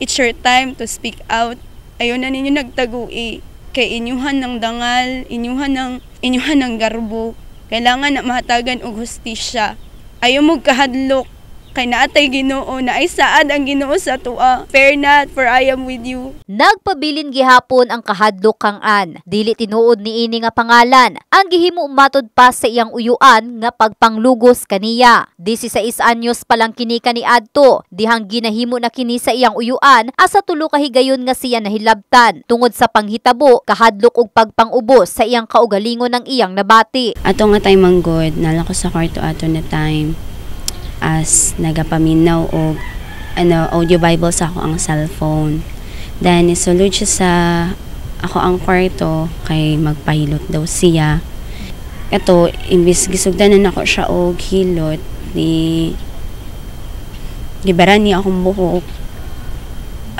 It's your time to speak out. Ayaw na ninyo nagtagui. Kay inyuhan ng dangal, inyuhan ng garbo. Kailangan na mahatagan og hustisya. Ayaw mo kahadlok. Kay naatay Ginoo na ay saad ang Ginoo sa tua. Fear not, for I am with you. Nagpabilin gihapon ang kahadlok kang Ann. Dili tinuod ni ini nga pangalan. Ang gihimo matod pa sa iyang uyuan nga pagpanglugos kaniya. 16 anyos pa lang kini kaniadto. Dihang ginahimo na kini sa iyang uyuan asa tulo ka higayon nga siya nahilabtan. Tungod sa panghitabo, kahadlok og pagpangubos sa iyang kaugalingon ng iyang nabati. Ato nga tay manggod, nala ko sa kwarto ato na time. As nagapaminaw og audio Bible sa ako ang cellphone. Then isulod siya sa ako ang kwarto kay magpahilot daw siya. Ito, imbis gisugdanan ako siya og hilot ni gibaran niya akong buhok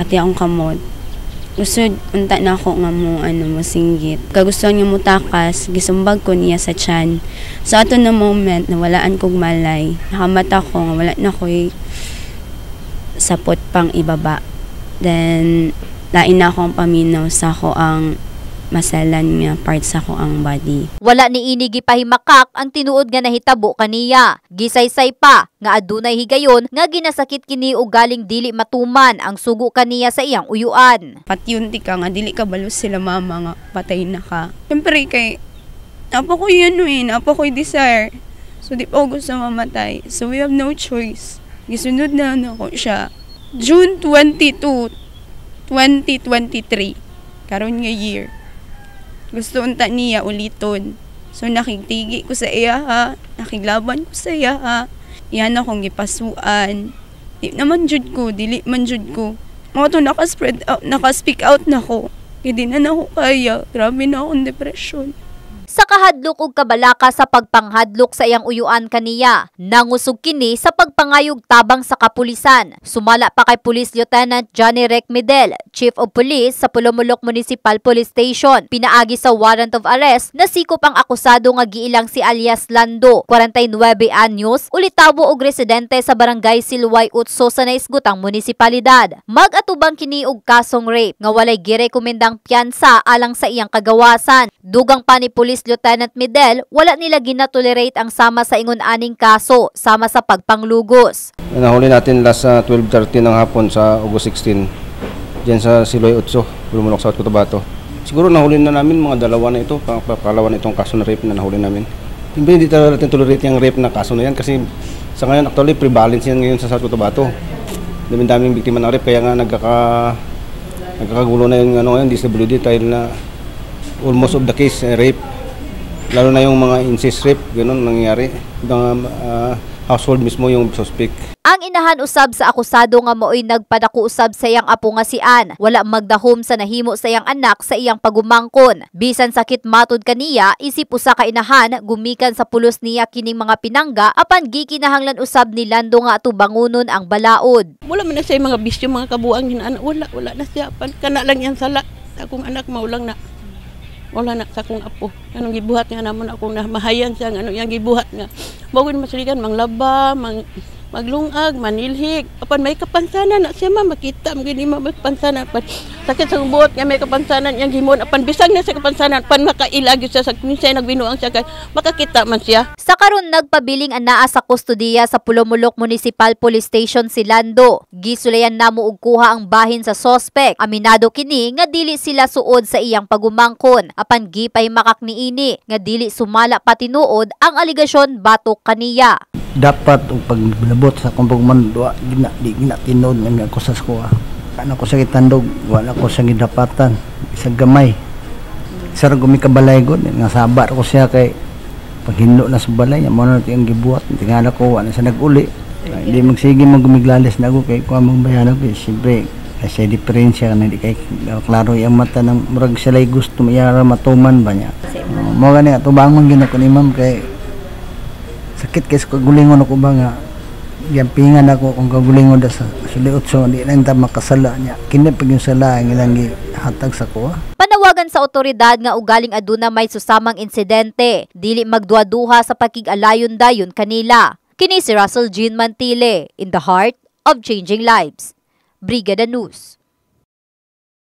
at akong kamot. Gusto unta na ako nga mo singgit. Kagustuhan niya mo takas, gisumbag ko niya sa tiyan. So ato na moment na walaan kong malay, nakamata ko nga wala na ko'y sapot pang ibaba. Then lain na akong paminaw sa ko ang masalan niya part sa ko ang body. Wala ni ini gipahimakak ang tinuod nga nahitabo kaniya. Gisaysay pa nga adunay higayon nga ginasakit kini og galing dili matuman ang sugo kaniya sa iyang uyuan. Patyunti ka nga dili ka balos sila mama nga patay na ka. Siyempre kay napa ko napa ko desire. So di pa ako gusto mamatay. So we have no choice. Gisunod na ako siya. June 22, 2023. Karon nga year. Gusto unta niya uliton. So nakigtigi ko sa iya ha. Nakiglaban ko sa iya ha. Iyan akong gipasuan. Di naman jud ko, dili man jud ko. Mga to naka-spread out, naka-speak out na ko. Hindi na ako kaya. Grabe na akong depression. Sa kahadlok ug kabalaka sa pagpanghadlok sa iyang uyuan kaniya, nangusog kini sa pagpangayog tabang sa kapulisan. Sumala pa kay Police Lieutenant Johnny Rec Medel, Chief of Police sa Pulumulok Municipal Police Station. Pinaagi sa warrant of arrest na sikop ang akusado nga giilang si alias Lando, 49 anyos, ulitawo og residente sa Barangay Silway Utso sa naisgutang munisipalidad. Mag-atubang kini og kasong rape nga walay girekomendang piyansa alang sa iyang kagawasan. Dugang pa ni Police Lieutenant Medel, wala nila ginatolerate ang sama sa ingon aning kaso sama sa pagpanglugos. Nahuli natin last 12:30 ng hapon sa August 16 diyan sa Siloy Utso, Pulumulok, South Cotabato. Siguro nahuli na namin mga dalawa na ito, pangalawa na itong kaso na rape na nahuli namin. Hindi talaga natin tolerate yung rape na kaso na yan kasi sa ngayon actually prevalence yan ngayon sa South Cotabato. Daming biktima ng rape kaya nga nagkakagulo na yung ngayon DSWD dahil na almost of the case rape. Lalo na yung mga incest rape, gano'n nangyayari. Mga household mismo yung suspect. Ang inahan usab sa akusado nga maoy nagpadako usab sa iyang apo nga si Ann. Wala magdahom sa nahimo sa iyang anak sa iyang pagumangkon. Bisan sakit matod kaniya, isip usa ka inahan gumikan sa pulos niya kining mga pinangga apan gikinahanglan usab ni Lando nga atubangunon ang balaod. Wala man na siya mga bisyo mga kabuang hinaan. Wala na siya. Kana lang yan sala. Akong anak maulang na. Wala na sa akong apo. Anong gibuhat nga namon akong mahayan siya ano yang gibuhat nga. Bawin masaligan manglaba, maglungag, manilhig. Apan may kapansanan na siya makita mo gini mapansanan pan. Sakit sa buot nga may kapansanan yang himon apan bisag na sa kapansanan pan makailag siya sa minsan nagbinuang siya kay makakita man siya. Sa karon nagpabiling anaa sa kustodiya sa Pulumulok Municipal Police Station si Lando. Gisulayan namo og kuha ang bahin sa suspect. Aminado kini nga dili sila suod sa iyang pagumangkon. Apan gipay makak niini nga dili sumala pa tinuod ang aligasyon batok kaniya. Dapat og paglabot sa akong pagmandua di gina tinod nga ako sa skuha. Ano ko sa gitandog, wala ko sa gidapatan, isang gamay. Sar gumikabalay gud nga sabar ko siya kay paghinlo na sa balay mo na tiyang gibuhat tingala ko wala sa naguli. Hindi magsige magumiglalis na ako kay kuha mong bayan ako siyempre kasi diferensya na di kay klaro yung mata ng murag sila'y gusto mayara matuman ba niya. Mo gani atubang man ginako ni ma'am kay sakit kay sa kagulingon ako ba nga yampingan ako kung kagulingon da sa Siloy Utso di na ta makasala niya kini pag yung sala ang ilang gihatag sa kuha. Panawagan sa otoridad nga ugaling aduna may susamang insidente dili magduha-duha sa pakig-alayon dayon kanila. Kini si Russell Jean Mantile in the heart of changing lives. Brigada News.